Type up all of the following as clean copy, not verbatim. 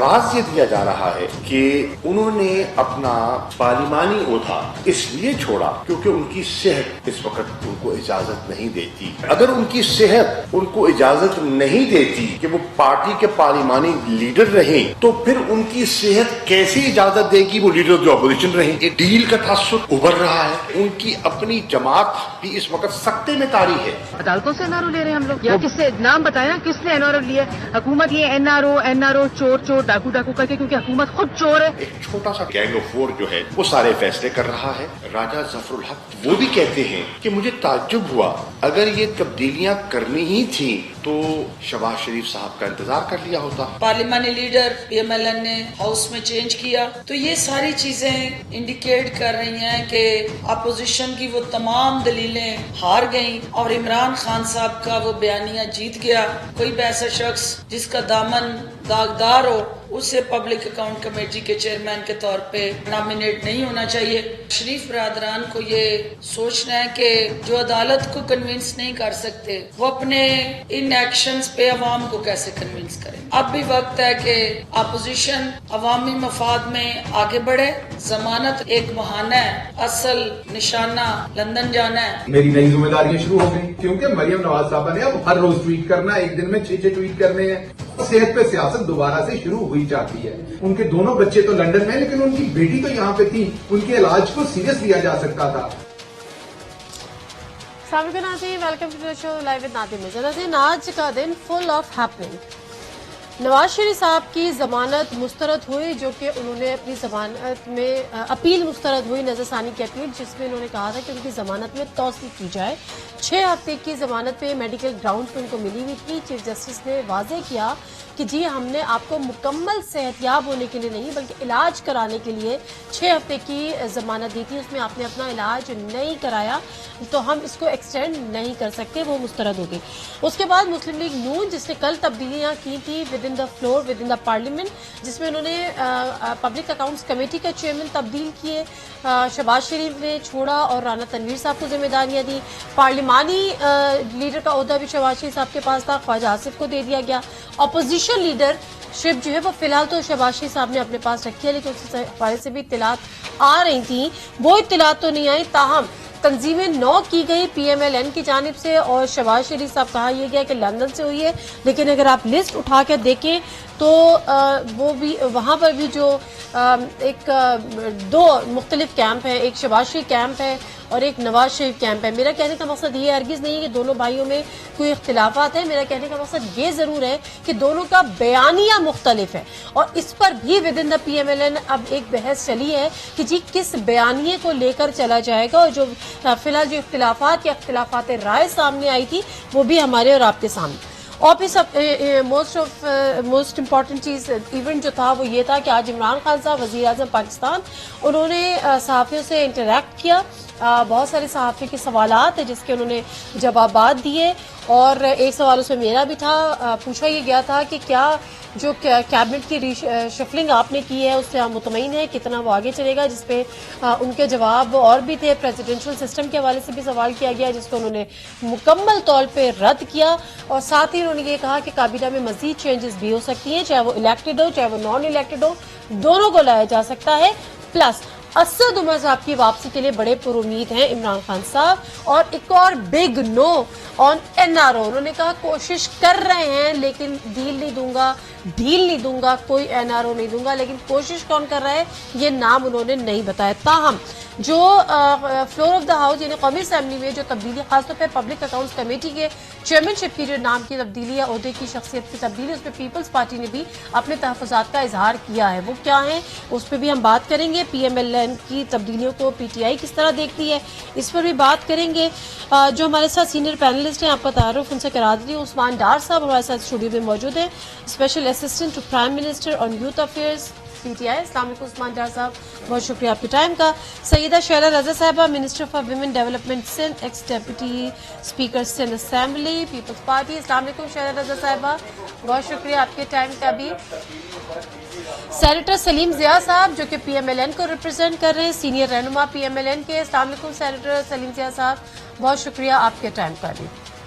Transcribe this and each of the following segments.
جواز یہ دیا جا رہا ہے کہ انہوں نے اپنا پارلیمانی عہدہ اس لیے چھوڑا کیونکہ ان کی صحت اس وقت ان کو اجازت نہیں دیتی. اگر ان کی صحت ان کو اجازت نہیں دیتی کہ وہ پارٹی کے پارلیمانی لیڈر رہیں تو پھر ان کی صحت کیسے اجازت دے گی وہ لیڈر جو اپوزیشن رہیں. ایک ڈیل کا تعصب ابھر رہا ہے. ان کی اپنی جماعت بھی اس وقت سکتے میں طاری ہے. عدالتوں سے NRO لے رہے ہیں ہم لوگ, یا کس سے نام بتایا کس نے NRO لیا؟ حکومت یہ NRO چور ڈاکو کر کے, کیونکہ حکومت خود چور ہے. ایک چھوٹا سا گینگ آف فور جو ہے وہ سارے فیصلے کر رہا ہے. راجہ ظفر الحق وہ بھی کہتے ہیں کہ مجھے تعجب ہوا اگر یہ تبدیلیاں کرنی ہی تھیں تو شہباز شریف صاحب کا انتظار کر لیا ہوتا. پارلیمانی لیڈر PMLN نے ہاؤس میں چینج کیا تو یہ ساری چیزیں انڈیکیٹ کر رہی ہیں کہ اپوزیشن کی وہ تمام دلیلیں ہار گئیں اور عمران خان صاحب کا وہ بیانیہ جیت گیا. کوئی بھی ایسا شخص جس کا دامن داغدار ہو اسے پبلک اکاؤنٹ کمیٹی کے چیئرمین کے طور پہ نامینیٹ نہیں ہونا چاہیے. شریف برادران کو یہ سوچنا ہے کہ جو عدالت کو کنونس نہیں کر سکتے وہ اپنے ان ایکشنز پہ عوام کو کیسے کنونس کریں. اب بھی وقت ہے کہ اپوزیشن عوامی مفاد میں آگے بڑھے. ضمانت ایک بہانہ ہے, اصل نشانہ لندن جانا ہے. میری نئی ذمہ داریاں شروع ہو گئی کیونکہ مریم نواز صاحبہ نے اب ہر روز ٹویٹ کرنا, ایک دن میں 6 ٹویٹ کرنے ہیں. صحت پہ سیاست دوبارہ سے شروع ہوئی جاتی ہے. ان کے دونوں بچے تو لندن میں لیکن ان کی بیٹی تو یہاں پہ تھی, ان کے علاج کو سیریس لیا جا سکتا تھا. السلام علیکم ناظرین, welcome to the show live with Nadir Mirza. ناظرین, آج کا دن full of happening. Nawaz Sharif صاحب کی ضمانت مسترد ہوئی, جو کہ انہوں نے اپنی ضمانت میں اپیل مسترد ہوئی, نظر ثانی کی اپیل, جس میں انہوں نے کہا تھا کہ ان کی ضمانت میں توسیع کی جائے. 6 ہفتے کی ضمانت پہ میڈیکل گراؤنڈ پہ ان کو ملی ہوئی تھی. چیف جسٹس نے واضح کیا کہ جی ہم نے آپ کو مکمل صحت یاب ہونے کے لیے نہیں بلکہ علاج کرانے کے لیے 6 ہفتے کی ضمانت دی تھی. اس میں آپ نے اپنا علاج نہیں کرایا تو ہم اس کو ایکسٹینڈ نہیں کر سکتے, وہ مسترد ہو گئی. اس کے بعد مسلم لیگ نون, جس نے کل تبدیلیاں کی تھی with in the floor with in the parliament, جس میں انہوں نے پبلک اکاؤنٹس کمیٹی کا چیئرمین تبدیل کیے, شہباز شریف نے چھوڑا اور رانا تنویر صاحب کو ذمہ داریاں دی. پارلیمانی لیڈر کا عہدہ بھی شہباز شریف صاحب کے پاس تھا, خواجہ آصف کو دے دیا گیا. اپوزیشن لیڈر شپ جو ہے وہ فی الحال تو شہباز شریف صاحب نے اپنے پاس رکھی ہے, لیکن اس حوالے سے بھی اطلاعات آ رہی تھیں. وہ اطلاعات تو نہیں آئی, تاہم تنظیمیں 9 کی گئی PMLN کی جانب سے, اور شہباز شریف صاحب کہا یہ گیا کہ لندن سے ہوئی ہے. لیکن اگر آپ لسٹ اٹھا کے دیکھیں تو وہ بھی وہاں پر بھی جو ایک 2 مختلف کیمپ ہیں, ایک شہباز شریف کیمپ ہے اور ایک نواز شریف کیمپ ہے. میرا کہنے کا مقصد یہ ہرگز نہیں ہے کہ دونوں بھائیوں میں کوئی اختلافات ہیں. میرا کہنے کا مقصد یہ ضرور ہے کہ دونوں کا بیانیہ مختلف ہے, اور اس پر بھی ود ان دا PMLN اب ایک بحث چلی ہے کہ جی کس بیانیے کو لے کر چلا جائے گا. اور جو فی الحال جو اختلافات یا اختلافات رائے سامنے آئی تھی وہ بھی ہمارے اور آپ کے سامنے. اور پھر سب موسٹ امپورٹنٹ چیز ایونٹ جو تھا وہ یہ تھا کہ آج عمران خان صاحب وزیر اعظم پاکستان, انہوں نے صحافیوں سے انٹریکٹ کیا. بہت سارے صحافی کے سوالات ہیں جس کے انہوں نے جوابات دیے, اور ایک سوال اس میں میرا بھی تھا. پوچھا یہ گیا تھا کہ کیا جو کیبنٹ کی شفلنگ آپ نے کی ہے اس سے آپ مطمئن ہیں, کتنا وہ آگے چلے گا, جس پہ ان کے جواب اور بھی تھے. پریزیڈنشل سسٹم کے حوالے سے بھی سوال کیا گیا جس کو انہوں نے مکمل طور پہ رد کیا, اور ساتھ ہی انہوں نے یہ کہا کہ کابینہ میں مزید چینجز بھی ہو سکتی ہیں, چاہے وہ الیکٹڈ ہو چاہے وہ نان الیکٹڈ ہو, دونوں کو لایا جا سکتا ہے. پلس اسد عمر صاحب کی واپسی کے لیے بڑے پر امید ہیں عمران خان صاحب. اور ایک اور بگ نو آن NRO, انہوں نے کہا کوشش کر رہے ہیں لیکن ڈھیل نہیں دوں گا, کوئی NRO نہیں دوں گا. لیکن کوشش کون کر رہا ہے یہ نام انہوں نے نہیں بتایا. تاہم جو فلور آف دا ہاؤس یعنی قومی اسمبلی میں جو تبدیلی, خاص طور پہ پبلک اکاؤنٹس کمیٹی کے چیئرمین شپ کی جو نام کی تبدیلی ہے, عہدے کی شخصیت کی تبدیلی, اس پہ پیپلز پارٹی نے بھی اپنے تحفظات کا اظہار کیا ہے. وہ کیا ہیں اس پہ بھی ہم بات کریں گے. PMLN کی تبدیلیوں کو PTI کس طرح دیکھتی ہے اس پر بھی بات کریں گے. جو ہمارے ساتھ سینئر پینلسٹ ہیں, آپ کا تعارف ان سے کرا دیتی ہوں. عثمان ڈار صاحب ہمارے ساتھ اسٹوڈیو میں موجود ہیں, special assistant to prime minister on youth affairs PTI. السلام علیکم عثمان ڈار صاحب, بہت شکریہ آپ کے ٹائم کا. سیدہ Shehla Raza Sahiba, minister for women development Sindh, ex deputy speaker Sindh assembly Peoples Party. السلام علیکم شعلہ رضا صاحبہ, بہت شکریہ آپ کے ٹائم کا بھی. سینیٹر سلیم ضیاء صاحب جو کہ PMLN کو ریپرزینٹ کر رہے ہیں, سینئر رہنما PMLN کے. السلام علیکم سینیٹر سلیم ضیاء صاحب, بہت شکریہ آپ کے ٹائم کا بھی.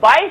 22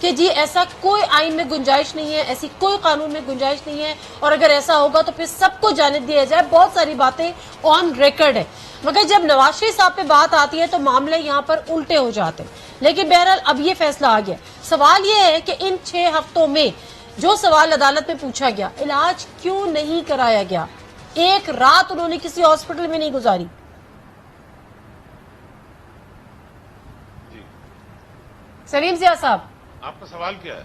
کہ جی ایسا کوئی آئین میں گنجائش نہیں ہے, ایسی کوئی قانون میں گنجائش نہیں ہے, اور اگر ایسا ہوگا تو پھر سب کو جانب دیا جائے. بہت ساری باتیں آن ریکارڈ ہے, مگر جب نواز شریف صاحب پہ بات آتی ہے تو معاملے یہاں پر الٹے ہو جاتے ہیں. لیکن بہرحال اب یہ فیصلہ آ گیا. سوال یہ ہے کہ ان 6 ہفتوں میں جو سوال عدالت میں پوچھا گیا, علاج کیوں نہیں کرایا گیا؟ ایک رات انہوں نے کسی ہاسپٹل میں نہیں گزاری. سلیم ضیاء صاحب, آپ کا سوال کیا ہے؟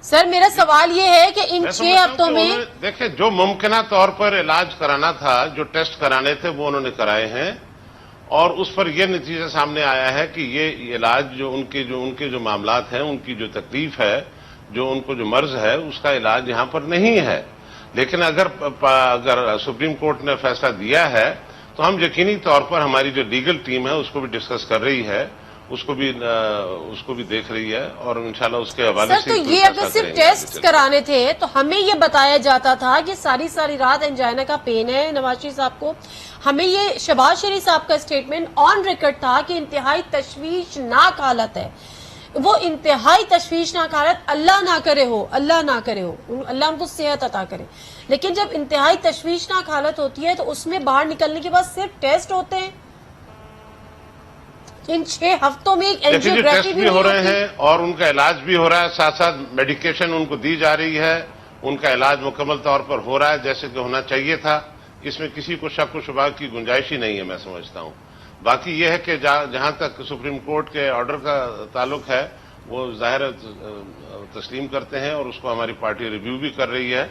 سر میرا سوال یہ ہے کہ ان 6 ہفتوں میں دیکھیں, جو ممکنہ طور پر علاج کرانا تھا, جو ٹیسٹ کرانے تھے وہ انہوں نے کرائے ہیں, اور اس پر یہ نتیجہ سامنے آیا ہے کہ یہ علاج جو ان کے جو معاملات ہیں, ان کی جو تکلیف ہے, جو ان کو جو مرض ہے, اس کا علاج یہاں پر نہیں ہے. لیکن اگر سپریم کورٹ نے فیصلہ دیا ہے تو ہم یقینی طور پر ہماری جو لیگل ٹیم ہے اس کو بھی ڈسکس کر رہی ہے, اس کو بھی دیکھ رہی ہے, اور انشاءاللہ اس کے حوالے سے. سر تو یہ اگر صرف ٹیسٹ کرانے تھے تو ہمیں یہ بتایا جاتا تھا کہ ساری رات انجائنا کا پین ہے نواز شریف صاحب کو. ہمیں یہ شہباز شریف صاحب کا اسٹیٹمنٹ آن ریکارڈ تھا کہ انتہائی تشویشناک حالت ہے. وہ انتہائی تشویشناک حالت اللہ نہ کرے ہو, اللہ ان کو صحت عطا کرے. لیکن جب انتہائی تشویشناک حالت ہوتی ہے تو اس میں باہر نکلنے کے بعد صرف ٹیسٹ ہوتے ہیں. ان 6 ہفتوں میں ایک ٹیسٹ بھی ہو رہے ہیں اور ان کا علاج بھی ہو رہا ہے, ساتھ ساتھ میڈیکیشن ان کو دی جا رہی ہے, ان کا علاج مکمل طور پر ہو رہا ہے جیسے کہ ہونا چاہیے تھا. اس میں کسی کو شک و شبہ کی گنجائش ہی نہیں ہے, میں سمجھتا ہوں. باقی یہ ہے کہ جہاں تک سپریم کورٹ کے آرڈر کا تعلق ہے وہ ظاہر تسلیم کرتے ہیں, اور اس کو ہماری پارٹی ریویو بھی کر رہی ہے.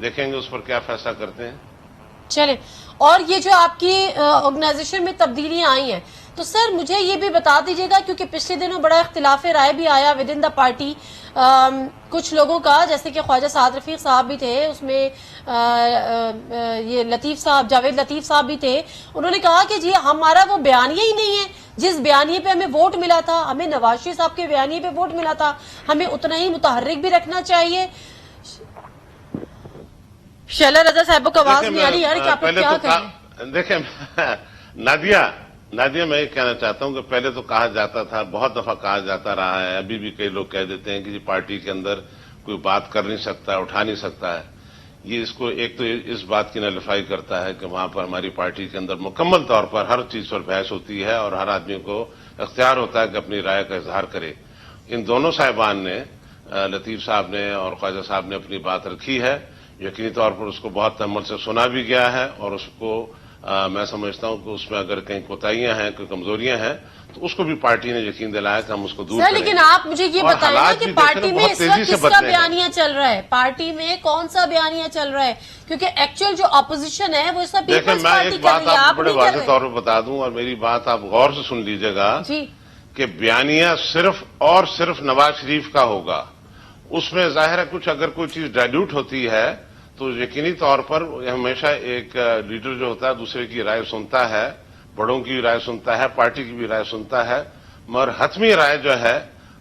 دیکھیں گے اس پر کیا فیصلہ کرتے ہیں. چلیں, اور یہ جو آپ کی آرگنائزیشن میں تبدیلیاں آئی ہیں تو سر مجھے یہ بھی بتا دیجیے گا, کیونکہ پچھلے دنوں بڑا اختلاف رائے بھی آیا ود ان دا پارٹی کچھ لوگوں کا, جیسے کہ خواجہ سعد رفیق صاحب بھی تھے, اس میں یہ لطیف صاحب, جاوید لطیف صاحب بھی تھے. انہوں نے کہا کہ جی ہمارا وہ بیانیہ ہی نہیں ہے, جس بیانیے پہ ہمیں ووٹ ملا تھا, ہمیں نواز شریف صاحب کے بیانیے پہ ووٹ ملا تھا, ہمیں اتنا ہی متحرک بھی رکھنا چاہیے. شیلا رضا صاحب کو آواز نہیں آ رہی یار, کیا کریں؟ دیکھیں نادیہ, میں یہ کہنا چاہتا ہوں کہ پہلے تو کہا جاتا تھا, بہت دفعہ کہا جاتا رہا ہے, ابھی بھی کئی لوگ کہہ دیتے ہیں کہ جی پارٹی کے اندر کوئی بات کر نہیں سکتا, اٹھا نہیں سکتا ہے. یہ اس کو ایک تو اس بات کی نلفائی کرتا ہے کہ وہاں پر ہماری پارٹی کے اندر مکمل طور پر ہر چیز پر بحث ہوتی ہے اور ہر آدمی کو اختیار ہوتا ہے کہ اپنی رائے کا اظہار کرے. ان دونوں صاحبان نے, لطیف صاحب نے اور خواجہ صاحب نے اپنی بات رکھی ہے. یقینی طور پر اس کو بہت تحمل سے سنا بھی گیا ہے, اور اس کو میں سمجھتا ہوں کہ اس میں اگر کہیں کوتاہیاں ہیں, کوئی کمزوریاں ہیں, تو اس کو بھی پارٹی نے یقین دلایا کہ ہم اس کو دور کریں. لیکن آپ مجھے یہ بتائیں نا کہ پارٹی میں اس وقت کس کا بیانیہ چل رہا ہے, پارٹی میں کون سا بیانیہ چل رہا ہے, کیونکہ ایکچوئل جو اپوزیشن ہے وہ اس وقت پیپلز پارٹی کر رہی ہے, آپ بڑے واضح طور پر بتا دوں, اور میری بات آپ غور سے سن لیجیے گا کہ بیانیہ صرف اور صرف نواز شریف کا ہوگا. اس میں ظاہر ہے کچھ اگر کوئی چیز ڈائلیوٹ ہوتی ہے تو یقینی طور پر ہمیشہ ایک لیڈر جو ہوتا ہے دوسرے کی رائے سنتا ہے, بڑوں کی رائے سنتا ہے, پارٹی کی بھی رائے سنتا ہے, مگر حتمی رائے جو ہے,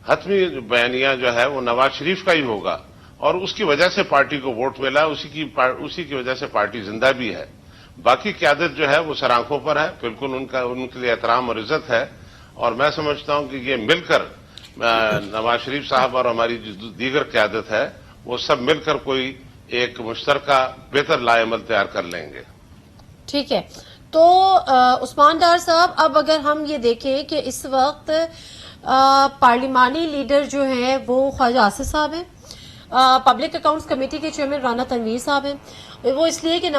حتمی بیانیہ جو ہے وہ نواز شریف کا ہی ہوگا, اور اس کی وجہ سے پارٹی کو ووٹ ملا, اسی کی وجہ سے پارٹی زندہ بھی ہے. باقی قیادت جو ہے وہ سر آنکھوں پر ہے, بالکل ان کے لیے احترام اور عزت ہے, اور میں سمجھتا ہوں کہ یہ مل کر نواز شریف صاحب اور ہماری جو دیگر قیادت ہے وہ سب مل کر کوئی ایک مشترکہ بہتر لائے عمل تیار کر لیں گے. ٹھیک ہے, تو عثمان ڈار صاحب, اب اگر ہم یہ دیکھیں کہ اس وقت پارلیمانی لیڈر جو ہیں وہ خواجہ آصف صاحب ہیں, پبلک اکاؤنٹس کمیٹی کے چیئرمین رانا تنویر صاحب ہیں. وہ اس لیے کہ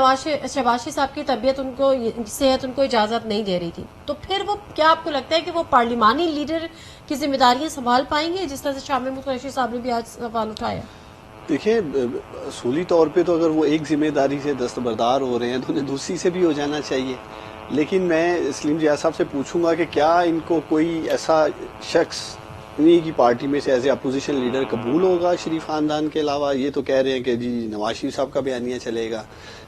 شہباز شریف صاحب کی طبیعت صحت ان کو اجازت نہیں دے رہی تھی. تو پھر وہ کیا آپ کو لگتا ہے کہ وہ پارلیمانی لیڈر کی ذمہ داریاں سنبھال پائیں گے, جس طرح سے شاہ محمود قریشی صاحب نے بھی آج سوال اٹھایا؟ دیکھیں, اصولی طور پہ تو اگر وہ ایک ذمہ داری سے دستبردار ہو رہے ہیں تو انہیں دوسری سے بھی ہو جانا چاہیے. لیکن میں سلیم ضیاء صاحب سے پوچھوں گا کہ کیا ان کو کوئی ایسا شخص انہی کی پارٹی میں سے ایز اے اپوزیشن لیڈر قبول ہوگا شریف خاندان کے علاوہ؟ یہ تو کہہ رہے ہیں کہ جی نواز شریف صاحب کا بیانیہ چلے گا,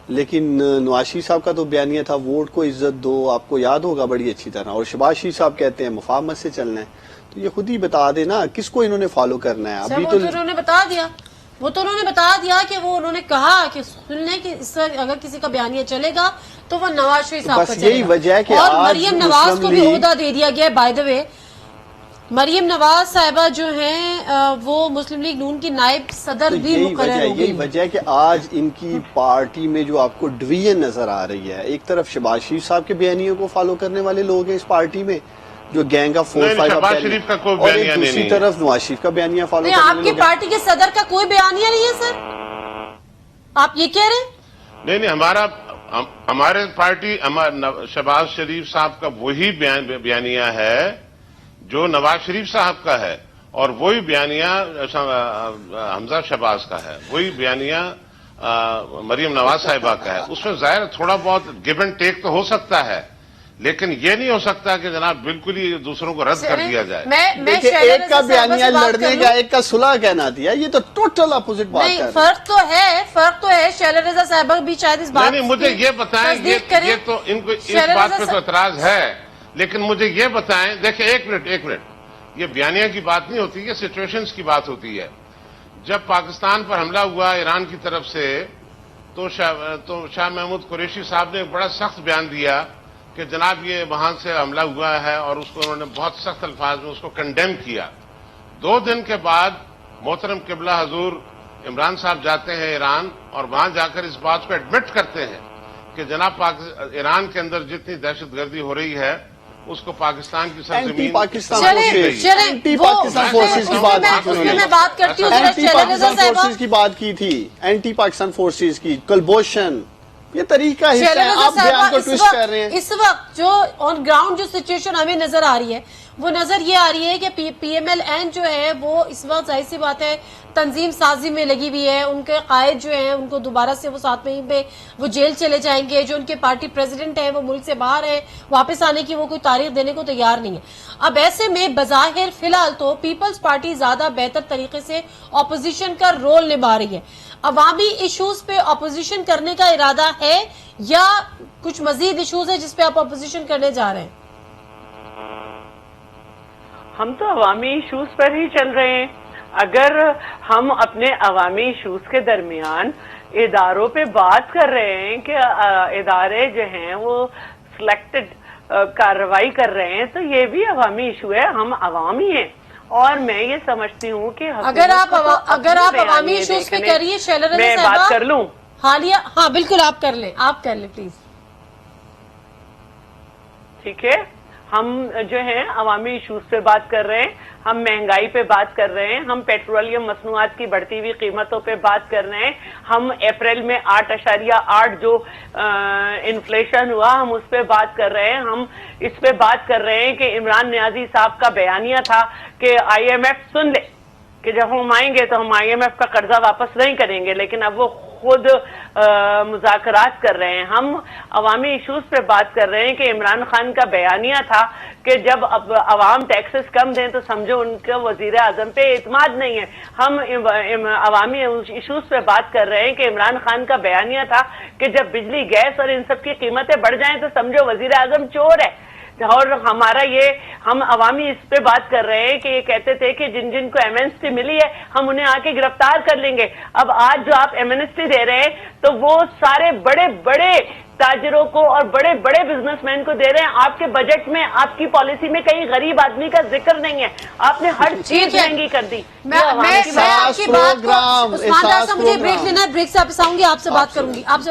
لیکن نواز شریف صاحب کا تو بیانیہ تھا ووٹ کو عزت دو, آپ کو یاد ہوگا بڑی اچھی طرح, اور شہباز شریف صاحب کہتے ہیں مفاہمت سے چلنا ہے. تو یہ خود ہی بتا دے نا کس کو انہوں نے فالو کرنا ہے. ابھی تو انہوں نے بتا دیا کہ وہ انہوں نے کہا کہ سن لیں کہ اس سے اگر کسی کا بیانیہ چلے گا تو وہ نواز شریف صاحب کا چلے گا, اور مریم نواز کو بھی عہدہ دے دیا گیا. بائی دا وے مریم نواز صاحبہ جو ہیں وہ مسلم لیگ نون کی نائب صدر تو بھی یہی مقرر ہو یہی گئی. وجہ ہے کہ آج ان کی پارٹی میں جو آپ کو ڈویژن نظر آ رہی ہے، ایک طرف شہباز شریف صاحب کے بیانیوں کو فالو کرنے والے لوگ ہیں اس پارٹی میں جو گینگ آف 4-5 شہباز شریف کا کوئی اور بیانیہ ایک دوسری نہیں ہے. طرف نواز شریف کا بیانیہ فالو نہیں، کرنے آپ والے کی لوگ ہیں. پارٹی کے صدر کا کوئی بیانیہ نہیں ہے سر، آپ یہ کہہ رہے ہیں؟ نہیں ہمارے پارٹی شہباز شریف صاحب کا وہی بیانیہ ہے جو نواز شریف صاحب کا ہے، اور وہی بیانیہ حمزہ شہباز کا ہے، وہی بیانیہ مریم نواز صاحبہ کا ہے. اس میں ظاہر تھوڑا بہت گیو اینڈ ٹیک تو ہو سکتا ہے، لیکن یہ نہیں ہو سکتا کہ جناب بالکل ہی دوسروں کو رد کر دیا جائے. دیکھیں، ایک کا بیانیہ لڑنے کا، ایک کا صلح کہنا دیا، یہ تو ٹوٹل اپوزٹ بات نہیں، کر رہے ہیں. فرق تو ہے. شیلا رضا صاحبہ بھی شاید اس بات نہیں مجھے یہ بتائیں، یہ تو ان کو اس بات پہ تو اعتراض ہے، لیکن مجھے یہ بتائیں. دیکھیں ایک منٹ، یہ بیانیہ کی بات نہیں ہوتی، یہ سچویشنز کی بات ہوتی ہے. جب پاکستان پر حملہ ہوا ایران کی طرف سے تو شاہ محمود قریشی صاحب نے ایک بڑا سخت بیان دیا کہ جناب یہ وہاں سے حملہ ہوا ہے، اور اس کو انہوں نے بہت سخت الفاظ میں اس کو کنڈیم کیا. 2 دن کے بعد محترم قبلہ حضور عمران صاحب جاتے ہیں ایران، اور وہاں جا کر اس بات کو ایڈمٹ کرتے ہیں کہ جناب ایران کے اندر جتنی دہشت گردی ہو رہی ہے اس کو پاکستان کی اینٹی سرزمین پاکستان فورسز کی بات کی تھی. میں بات کرتی ہوں. اینٹی پاکستان فورسز کی بات کی تھی، اینٹی پاکستان فورسز کی کلبوشن، یہ طریقہ حصہ ہے. آپ بیان کو ٹویسٹ کر رہے ہیں. اس وقت جو آن گراؤنڈ جو سچویشن ہمیں نظر آ رہی ہے وہ نظر یہ آ رہی ہے کہ پی ایم ایل این جو ہے وہ اس وقت ظاہر سی بات ہے تنظیم سازی میں لگی ہوئی ہے. ان کے قائد جو ہیں ان کو دوبارہ سے وہ 7 مئی میں وہ جیل چلے جائیں گے. جو ان کے پارٹی پریزیڈنٹ ہیں وہ ملک سے باہر ہیں، واپس آنے کی وہ کوئی تاریخ دینے کو تیار نہیں ہے. اب ایسے میں بظاہر فی الحال تو پیپلز پارٹی زیادہ بہتر طریقے سے اپوزیشن کا رول نبھا رہی ہے. عوامی ایشوز پہ اپوزیشن کرنے کا ارادہ ہے یا کچھ مزید ایشوز ہیں جس پہ آپ اپوزیشن کرنے جا رہے ہیں؟ ہم تو عوامی ایشوز پر ہی چل رہے ہیں. اگر ہم اپنے عوامی ایشوز کے درمیان اداروں پہ بات کر رہے ہیں کہ ادارے جو ہیں وہ سلیکٹڈ کارروائی کر رہے ہیں تو یہ بھی عوامی ایشو ہے. ہم عوامی ہیں، اور میں یہ سمجھتی ہوں کہ اگر آپ عوامی ایشوز پہ کر رہی ہے شیلا رضا میں بات کر لوں حالیہ، ہاں بالکل آپ کر لیں پلیز. ٹھیک ہے، ہم جو ہیں عوامی ایشوز پہ بات کر رہے ہیں، ہم مہنگائی پہ بات کر رہے ہیں، ہم پیٹرولیم مصنوعات کی بڑھتی ہوئی قیمتوں پہ بات کر رہے ہیں. ہم اپریل میں 8.8 جو انفلیشن ہوا ہم اس پہ بات کر رہے ہیں. ہم اس پہ بات کر رہے ہیں کہ عمران نیازی صاحب کا بیانیہ تھا کہ آئی ایم ایف سن لے کہ جب ہم آئیں گے تو ہم آئی ایم ایف کا قرضہ واپس نہیں کریں گے، لیکن اب وہ خود مذاکرات کر رہے ہیں. ہم عوامی ایشوز پہ بات کر رہے ہیں کہ عمران خان کا بیانیہ تھا کہ جب عوام ٹیکسز کم دیں تو سمجھو ان کا وزیر اعظم پہ اعتماد نہیں ہے. ہم عوامی ایشوز پہ بات کر رہے ہیں کہ عمران خان کا بیانیہ تھا کہ جب بجلی گیس اور ان سب کی قیمتیں بڑھ جائیں تو سمجھو وزیر اعظم چور ہے. اور ہمارا ہم عوامی اس پہ بات کر رہے ہیں کہ یہ کہتے تھے کہ جن کو ایمنسٹی ملی ہے ہم انہیں آ کے گرفتار کر لیں گے. اب آج جو آپ ایمنسٹی دے رہے ہیں تو وہ سارے بڑے بڑے تاجروں کو اور بڑے بڑے بزنس مین کو دے رہے ہیں. آپ کے بجٹ میں، آپ کی پالیسی میں کہیں غریب آدمی کا ذکر نہیں ہے. آپ نے ہر چیز مہنگی کر دی. میں آپ کی بات کو عثمان ڈار صاحب مجھے بریک لینا ہے، بریک سے واپس آؤں گی، آپ سے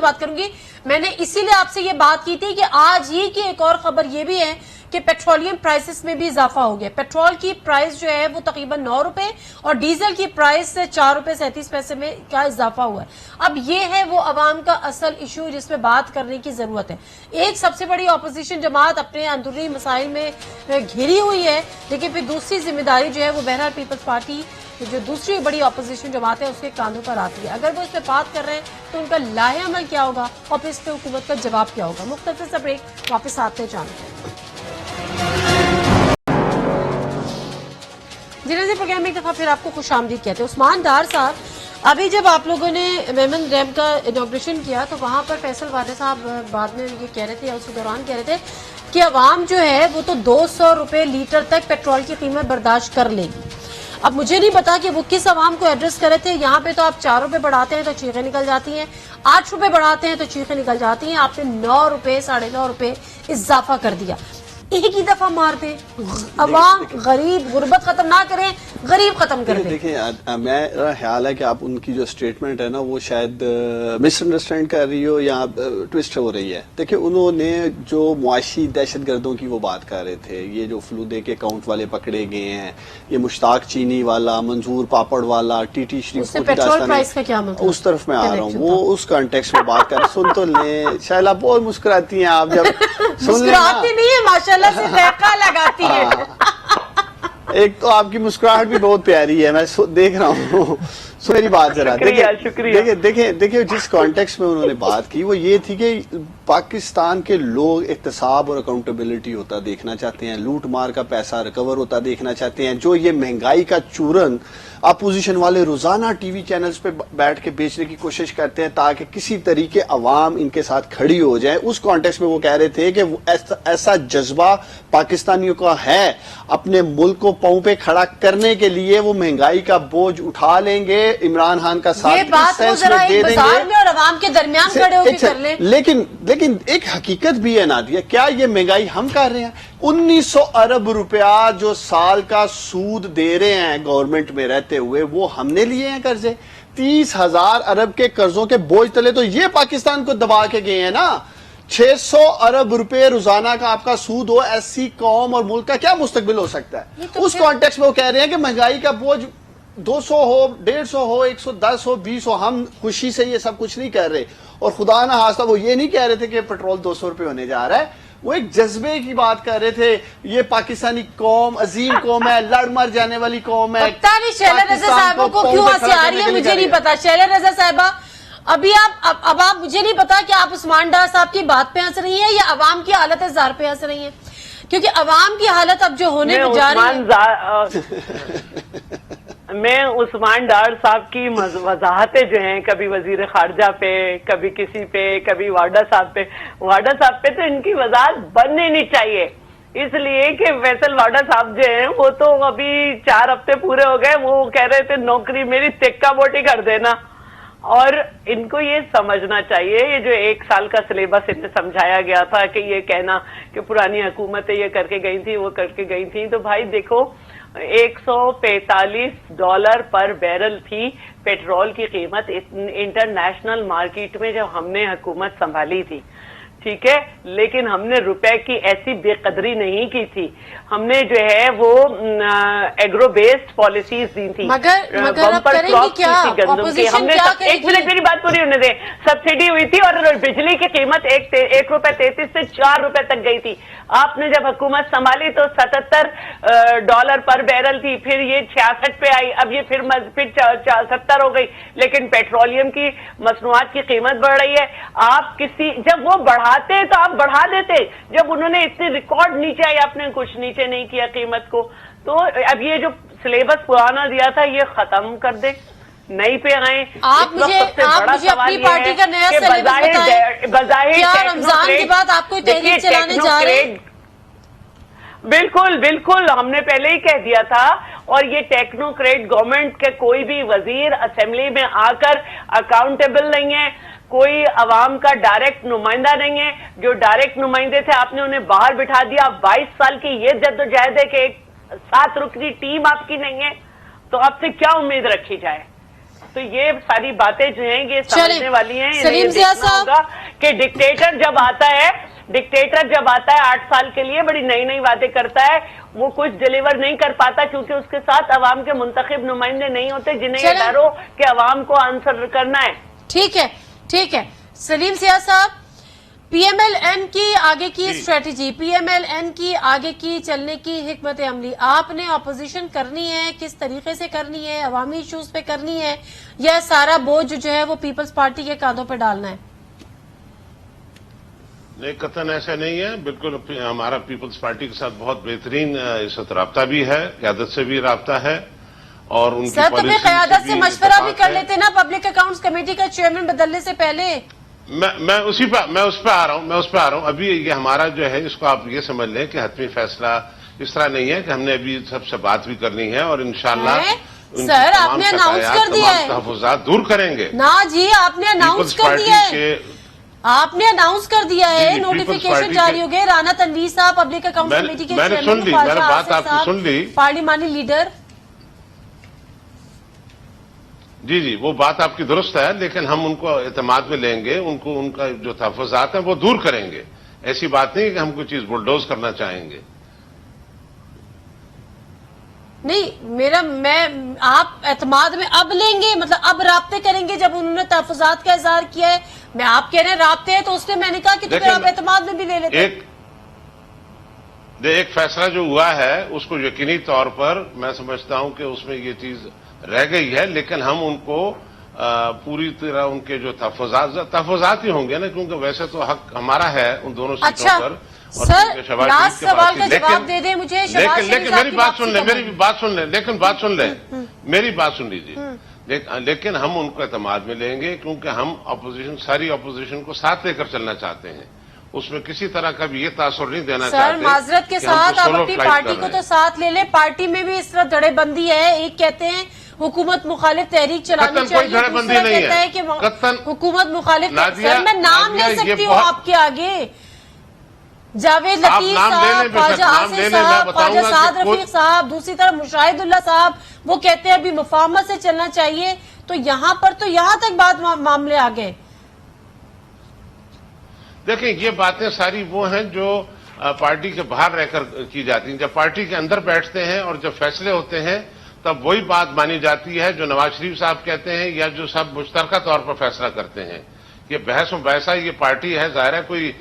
بات کروں گی. میں نے اسی لیے آپ سے یہ بات کی تھی کہ آج ہی کی ایک اور خبر یہ بھی ہے کہ پیٹرولیم پرائسز میں بھی اضافہ ہو گیا. پیٹرول کی پرائس جو ہے وہ تقریباً 9 روپے اور ڈیزل کی پرائس سے 4 روپے 37 پیسے میں کا اضافہ ہوا ہے. اب یہ ہے وہ عوام کا اصل ایشو جس پہ بات کرنے کی ضرورت ہے. ایک سب سے بڑی اپوزیشن جماعت اپنے اندرونی مسائل میں گھری ہوئی ہے، لیکن پھر دوسری ذمہ داری جو ہے وہ بہرحال پیپلز پارٹی جو دوسری بڑی اپوزیشن جماعت ہے اس کے کاندھوں پر آتی ہے. اگر وہ اس پہ بات کر رہے ہیں تو ان کا لاہے عمل کیا ہوگا اور پھر اس پہ حکومت کا جواب کیا ہوگا. مختصر سا بریک، واپس آتے ہیں جانتے ہیں. جنہیں پروگرام میں ایک دفعہ پھر آپ کو خوش آمدید کہتے ہیں. عثمان ڈار صاحب، ابھی جب آپ لوگوں نے میمن ڈیم کا انوگریشن کیا تو وہاں پر فیصل وادے صاحب بعد میں یہ کہہ رہے تھے، اسی دوران کہہ رہے تھے کہ عوام جو ہے وہ تو 200 روپے لیٹر تک پیٹرول کی قیمت برداشت کر لے گی. اب مجھے نہیں پتا کہ وہ کس عوام کو ایڈریس کر رہے تھے. یہاں پہ تو آپ 4 روپے بڑھاتے ہیں تو چیخیں نکل جاتی ہیں، 8 روپے بڑھاتے ہیں تو چیخیں نکل جاتی ہیں. آپ نے 9 روپے 9.5 روپے اضافہ کر دیا. ایک ہی دفعہ مار دیں, عوام غریب غربت ختم نہ کریں, غریب ختم کر دیں. دیکھیں میرا خیال ہے کہ آپ ان کی جو اسٹیٹمنٹ ہے نا وہ شاید مس انڈرسٹینڈ کر رہی ہو یا ٹوسٹ ہو رہی ہے. دیکھیں انہوں نے جو معاشی دہشت گردوں کی وہ بات کر رہے تھے, یہ جو فلودے کے اکاؤنٹ والے پکڑے گئے ہیں, یہ مشتاق چینی والا, منظور پاپڑ والا, ٹی ٹی شریف, پیٹرول پرائس کا کیا مطلب, اس طرف میں آ رہا ہوں, وہ اس کانٹیکس میں بات کر رہے. سن تو لیں شائلہ, بہت مسکراتی ہیں آپ جب مسکراتی نہیں ہے, ماشاءاللہ سے لہقہ لگاتی ہے. ایک تو آپ کی مسکراہٹ بھی بہت پیاری ہے, میں دیکھ رہا ہوں. میری بات ذرا دیکھیں جس کانٹیکس میں انہوں نے بات کی وہ یہ تھی کہ پاکستان کے لوگ احتساب اور اکاؤنٹیبلٹی ہوتا دیکھنا چاہتے ہیں, لوٹ مار کا پیسہ ریکور ہوتا دیکھنا چاہتے ہیں. جو یہ مہنگائی کا چورن اپوزیشن والے روزانہ ٹی وی چینلز پہ بیٹھ کے بیچنے کی کوشش کرتے ہیں تاکہ کسی طریقے عوام ان کے ساتھ کھڑی ہو جائے, اس کانٹیکس میں وہ کہہ رہے تھے کہ ایسا جذبہ پاکستانیوں کا ہے اپنے ملک کو پاؤں پہ کھڑا کرنے کے لیے, وہ مہنگائی کا بوجھ اٹھا لیں گے, عمران خان کا ساتھ یہ بات وہ ذرا ایک بازار میں اور عوام کے درمیان کھڑے ہو کے کر لیں. لیکن ایک حقیقت بھی ہے نادیہ, کیا یہ مہنگائی ہم کر رہے ہیں؟ 1900 ارب روپیہ جو سال کا سود دے رہے ہیں گورنمنٹ میں رہتے ہوئے, وہ ہم نے لیے ہیں قرضے. 30,000 ارب کے قرضوں کے بوجھ تلے تو یہ پاکستان کو دبا کے گئے ہیں نا. 600 ارب روپے روزانہ کا آپ کا سود ہو, ایسی قوم اور ملک کا کیا مستقبل ہو سکتا ہے؟ اس کانٹیکس میں وہ کہہ رہے ہیں کہ مہنگائی کا بوجھ 200 ہو, 150 ہو, 110 ہو, 20 ہو, ہم خوشی سے یہ سب کچھ نہیں کر رہے. اور خدا نہ خواستہ وہ یہ نہیں کہہ رہے تھے کہ پیٹرول 200 روپے ہونے جا رہا ہے, وہ ایک جذبے کی بات کر رہے تھے. یہ پاکستانی قوم عظیم قوم ہے, لڑ مر جانے والی قوم ہے. پتہ نہیں شیلہ رضا صاحبوں کو کیوں ہنسی آ رہی ہے, مجھے نہیں پتا. شیلہ رضا صاحبہ ابھی اب آپ مجھے نہیں پتا کہ آپ عثمان ڈار صاحب کی بات پہ ہنس رہی ہیں یا عوام کی حالت زار پہ ہنس رہی ہیں, کیونکہ عوام کی حالت اب جو ہونے جا رہی ہے. میں عثمان ڈار صاحب کی وضاحتیں جو ہیں کبھی وزیر خارجہ پہ, کبھی کسی پہ, کبھی واڈا صاحب پہ. واڈا صاحب پہ تو ان کی وضاحت بننی نہیں چاہیے, اس لیے کہ فیصل واڈا صاحب جو ہیں وہ تو ابھی 4 ہفتے پورے ہو گئے, وہ کہہ رہے تھے نوکری میری تکا بوٹی کر دینا. اور ان کو یہ سمجھنا چاہیے, یہ جو 1 سال کا سلیبس انہیں سمجھایا گیا تھا کہ یہ کہنا کہ پرانی حکومتیں یہ کر کے گئی تھی, وہ کر کے گئی تھی, تو بھائی دیکھو $145 پر بیرل تھی پیٹرول کی قیمت انٹرنیشنل مارکیٹ میں جب ہم نے حکومت سنبھالی تھی, ٹھیک ہے, لیکن ہم نے روپے کی ایسی بے قدری نہیں کی تھی. ہم نے جو ہے وہ ایگرو بیسڈ پالیسیز دی تھی, مگر اب کریں گی کیا اپوزیشن, کیا کرے گی؟ 1 منٹ میری بات پوری ہونے دیں. سبسڈی ہوئی تھی اور بجلی کی قیمت 1 روپے 33 سے 4 روپے تک گئی تھی. آپ نے جب حکومت سنبھالی تو $77 پر بیرل تھی, پھر یہ 66 پہ آئی, اب یہ پھر 70 ہو گئی, لیکن پیٹرولیم کی مصنوعات کی قیمت بڑھ رہی ہے. آپ جب وہ بڑھاتے تو آپ بڑھا دیتے, جب انہوں نے اتنے ریکارڈ نیچے آئی آپ نے کچھ نیچے نہیں کیا قیمت کو. تو اب یہ جو سلیبس پرانا دیا تھا یہ ختم کر دیں, نئی پہ آئیں. آپ مجھے اپنی پارٹی کا نیا سلیبس بتائیں, کیا رمضان کے بعد آپ کوئی تحریک چلانے جا رہے ہیں؟ بالکل ہم نے پہلے ہی کہہ دیا تھا, اور یہ ٹیکنوکریٹ گورنمنٹ کے کوئی بھی وزیر اسمبلی میں آ کر اکاؤنٹیبل نہیں ہے, کوئی عوام کا ڈائریکٹ نمائندہ نہیں ہے. جو ڈائریکٹ نمائندے تھے آپ نے انہیں باہر بٹھا دیا. 22 سال کی یہ جدوجہد ہے کہ ایک 7 رکنی ٹیم آپ کی نہیں ہے, تو آپ سے کیا امید رکھی جائے؟ تو یہ ساری باتیں جو ہیں یہ سمجھنے والی ہیں. سلیم ضیاء صاحب کہ ڈکٹیٹر جب آتا ہے 8 سال کے لیے بڑی نئی وعدے کرتا ہے, وہ کچھ ڈیلیور نہیں کر پاتا کیونکہ اس کے ساتھ عوام کے منتخب نمائندے نہیں ہوتے جنہیں یہ ڈر ہو کہ عوام کو آنسر کرنا ہے. ٹھیک ہے سلیم ضیاء صاحب, پی ایم ایل این کی آگے کی strategy, P M L N کی آگے کی چلنے کی حکمت عملی, آپ نے اپوزیشن کرنی ہے, کس طریقے سے کرنی ہے, عوامی ایشوز پہ کرنی ہے, یا سارا بوجھ جو ہے وہ پیپلز پارٹی کے کاندھوں پہ ڈالنا ہے؟ نہیں, قطعاً ایسا نہیں ہے. بالکل ہمارا پیپلز پارٹی کے ساتھ بہت بہترین اس وقت رابطہ بھی ہے, قیادت سے بھی رابطہ ہے, اور ان کی سر تو قیادت سے مشورہ بھی کر لیتے نا پبلک اکاؤنٹس کمیٹی کا چیئرمین بدلنے سے پہلے. میں اس پہ آ رہا ہوں. ابھی یہ ہمارا جو ہے اس کو آپ یہ سمجھ لیں کہ حتمی فیصلہ اس طرح نہیں ہے کہ ہم نے ابھی سب سے بات بھی کرنی ہے اور انشاءاللہ سر آپ نے اناؤنس کر دیا ہے, تحفظات دور کریں گے. نا جی آپ نے اناؤنس کر دیا ہے, آپ نے اناؤنس کر دیا ہے, جی, نوٹیفیکیشن پیپلز جاری ہو گئے. رانا تنویر صاحب پبلک اکاؤنٹ کمیٹی کے میں نے سن لی, میں نے بات آپ کی سن لی, پارلیمانی لیڈر. جی وہ بات آپ کی درست ہے, لیکن ہم ان کو اعتماد میں لیں گے, ان کا جو تحفظات ہیں وہ دور کریں گے. ایسی بات نہیں کہ ہم کوئی چیز بلڈوز کرنا چاہیں گے. نہیں, آپ اعتماد میں اب لیں گے, مطلب اب رابطے کریں گے جب انہوں نے تحفظات کا اظہار کیا ہے. میں آپ کہہ رہے ہیں رابطے ہیں, تو اس نے میں نے کہا کہ تو پھر آپ اعتماد میں بھی لے لیتے. ایک فیصلہ جو ہوا ہے اس کو یقینی طور پر میں سمجھتا ہوں کہ اس میں یہ چیز رہ گئی ہے, لیکن ہم ان کو پوری طرح ان کے جو تحفظات ہی ہوں گے نا, کیونکہ ویسے تو حق ہمارا ہے ان دونوں سیٹوں پر. سر لاسٹ سوال کا جواب دے دیں مجھے. لیکن میری بات سن لیں, لیکن بات سن لیں, میری بات سن لیجیے. لیکن ہم ان کو اعتماد میں لیں گے, کیونکہ ہم ساری اپوزیشن کو ساتھ لے کر چلنا چاہتے ہیں. اس میں کسی طرح کا بھی یہ تاثر نہیں دینا چاہتے. سر معذرت کے ساتھ آپ اپنی پارٹی کو تو ساتھ لے لیں. پارٹی میں بھی اس طرح دھڑے بندی ہے. ایک کہتے ہیں حکومت مخالف تحریک چلانی چاہیے, دوسرا کہتا ہے کہ حکومت مخالف. سر میں نام لے سکتی ہوں آپ کے آگے, جاوید لطیف صاحب, خواجہ آصف صاحب, خواجہ سعد رفیق صاحب, دوسری طرف مشاہد اللہ صاحب, وہ کہتے ہیں ابھی مفاہمت سے چلنا چاہیے. تو یہاں پر تو یہاں تک بات معاملے آ گئے. دیکھیں یہ باتیں ساری وہ ہیں جو پارٹی کے باہر رہ کر کی جاتی ہیں. جب پارٹی کے اندر بیٹھتے ہیں اور جب فیصلے ہوتے ہیں تب وہی بات مانی جاتی ہے جو نواز شریف صاحب کہتے ہیں یا جو سب مشترکہ طور پر فیصلہ کرتے ہیں. یہ بحث و بحثہ یہ پارٹی ہے, ظاہر ہے کوئی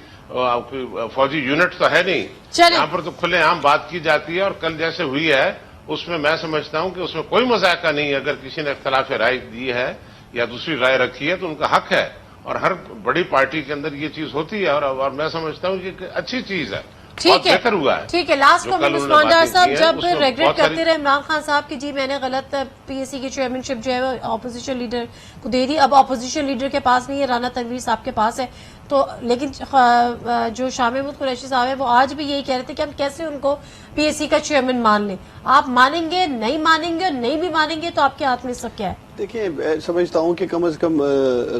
فوجی یونٹ تو ہے نہیں. یہاں پر تو کھلے عام بات کی جاتی ہے, اور کل جیسے ہوئی ہے اس میں سمجھتا ہوں کہ اس میں کوئی مذاکرہ نہیں ہے. اگر کسی نے اختلاف رائے دی ہے یا دوسری رائے رکھی ہے تو ان کا حق ہے, اور ہر بڑی پارٹی کے اندر یہ چیز ہوتی ہے, اور میں سمجھتا ہوں کہ اچھی چیز ہے, بہت بہتر ہوا ہے. ٹھیک ہے. لاسٹ کو عثمان ڈار صاحب جب ریگریٹ کرتے رہے عمران خان صاحب کی جی میں نے غلط پی ایس سی کی چیئرمین شپ جو ہے اپوزیشن لیڈر کو دے دی, اب اپوزیشن لیڈر کے پاس نہیں ہے, رانا تنویر صاحب کے پاس ہے. تو لیکن جو شاہ محمود قریشی صاحب ہے وہ آج بھی یہی کہہ رہے تھے کہ ہم کیسے ان کو پی ایس سی کا چیئرمین مان لیں. آپ مانیں گے, نہیں مانیں گے, اور نہیں بھی مانیں گے تو آپ کے ہاتھ میں سب کیا ہے؟ دیکھیں میں سمجھتا ہوں کہ کم از کم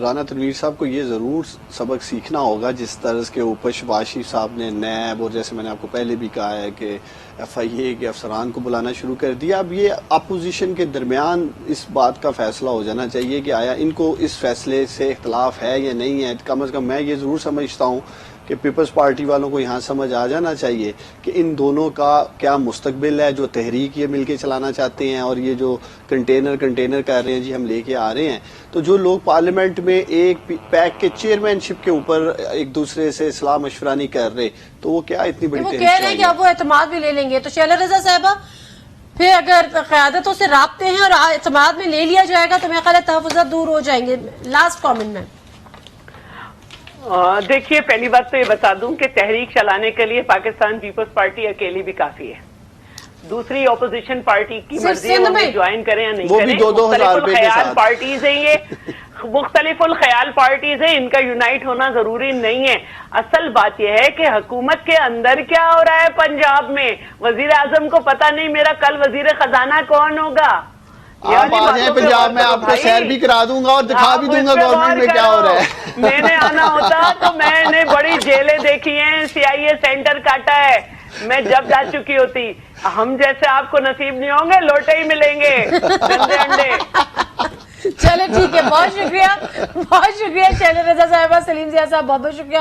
رانا تنویر صاحب کو یہ ضرور سبق سیکھنا ہوگا جس طرز کے اوپر شہباز شریف صاحب نے نیب اور جیسے میں نے آپ کو پہلے بھی کہا ہے کہ ایف آئی اے کے افسران کو بلانا شروع کر دیا. اب یہ اپوزیشن کے درمیان اس بات کا فیصلہ ہو جانا چاہیے کہ آیا ان کو اس فیصلے سے اختلاف ہے یا نہیں ہے. کم از کم میں یہ ضرور سمجھتا ہوں کہ پیپلز پارٹی والوں کو یہاں سمجھ آ جانا چاہیے کہ ان دونوں کا کیا مستقبل ہے. جو تحریک یہ مل کے چلانا چاہتے ہیں اور یہ جو کنٹینر کر رہے ہیں جی ہم لے کے آ رہے ہیں, تو جو لوگ پارلیمنٹ میں ایک پیک کے چیئرمین شپ کے اوپر ایک دوسرے سے صلاح مشورہ نہیں کر رہے, تو وہ کیا اتنی بڑی تحریک کہہ رہے ہیں کہ اب وہ اعتماد بھی لے لیں گے. تو شیلا رضا صاحبہ پھر اگر قیادتوں سے رابطے ہیں اور اعتماد میں لے لیا جائے گا تو میرا خیال ہے تحفظات دور ہو جائیں گے. لاسٹ کامنٹ میں دیکھیے, پہلی بات تو یہ بتا دوں کہ تحریک چلانے کے لیے پاکستان پیپلز پارٹی اکیلی بھی کافی ہے. دوسری اپوزیشن پارٹی کی مرضی ہے وہ جوائن کریں یا نہیں کریں. مختلف الخیال پارٹیز ہیں, یہ مختلف الخیال پارٹیز ہیں, ان کا یونائٹ ہونا ضروری نہیں ہے. اصل بات یہ ہے کہ حکومت کے اندر کیا ہو رہا ہے پنجاب میں. وزیر اعظم کو پتہ نہیں میرا کل وزیر خزانہ کون ہوگا. آپ آ جائیں پنجاب میں آپ کو سیر بھی کرا دوں گا اور دکھا بھی دوں گا گورنمنٹ میں کیا ہو رہا ہے. میں نے آنا ہوتا تو میں نے بڑی جیلیں دیکھی ہیں, سی آئی اے سینٹر کاٹا ہے, میں جب جا چکی ہوتی. ہم جیسے آپ کو نصیب نہیں ہوں گے, لوٹے ہی ملیں گے, گندے انڈے. چلے ٹھیک ہے, بہت شکریہ شیلا رضا صاحبہ, سلیم ضیاء صاحب بہت بہت شکریہ,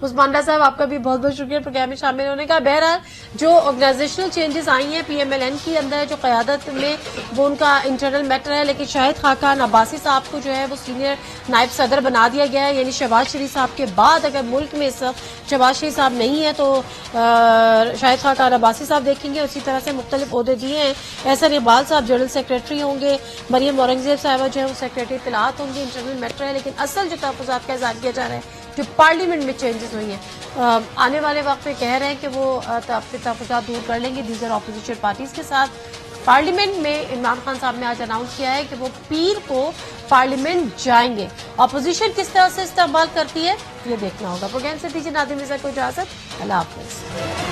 عثمان ڈار صاحب آپ کا بھی بہت بہت شکریہ پروگرام میں شامل ہونے کا. بہرحال جو آرگنائزیشنل چینجز آئی ہیں پی ایم ایل این کے اندر جو قیادت میں وہ ان کا انٹرنل میٹر ہے, لیکن شاہد خاقان عباسی صاحب کو جو ہے وہ سینئر نائب صدر بنا دیا گیا ہے. یعنی شہباز شریف صاحب کے بعد اگر ملک میں اس وقت شہباز شریف صاحب نہیں ہے تو شاہد خاقان عباسی صاحب دیکھیں گے. اسی طرح سے مختلف عہدے دیے ہیں. احسن اقبال صاحب جنرل سیکریٹری ہوں گے, مریم اورنگزیب صاحبہ جو ہے وہ سیکریٹری اطلاعات ہوں گے. انٹرنل میٹر ہے, لیکن اصل جو تحفظات کا اظہار کیا جا رہا ہے جو پارلیمنٹ میں چینجز ہوئی ہیں آنے والے وقت میں کہہ رہے ہیں کہ وہ تحفظات دور کر لیں گے دیگر اپوزیشن پارٹیز کے ساتھ. پارلیمنٹ میں عمران خان صاحب نے آج اناؤنس کیا ہے کہ وہ پیر کو پارلیمنٹ جائیں گے. اپوزیشن کس طرح سے استقبال کرتی ہے یہ دیکھنا ہوگا. پروگرام سے دیجیے نادم مرزا کو اجازت. اللہ حافظ.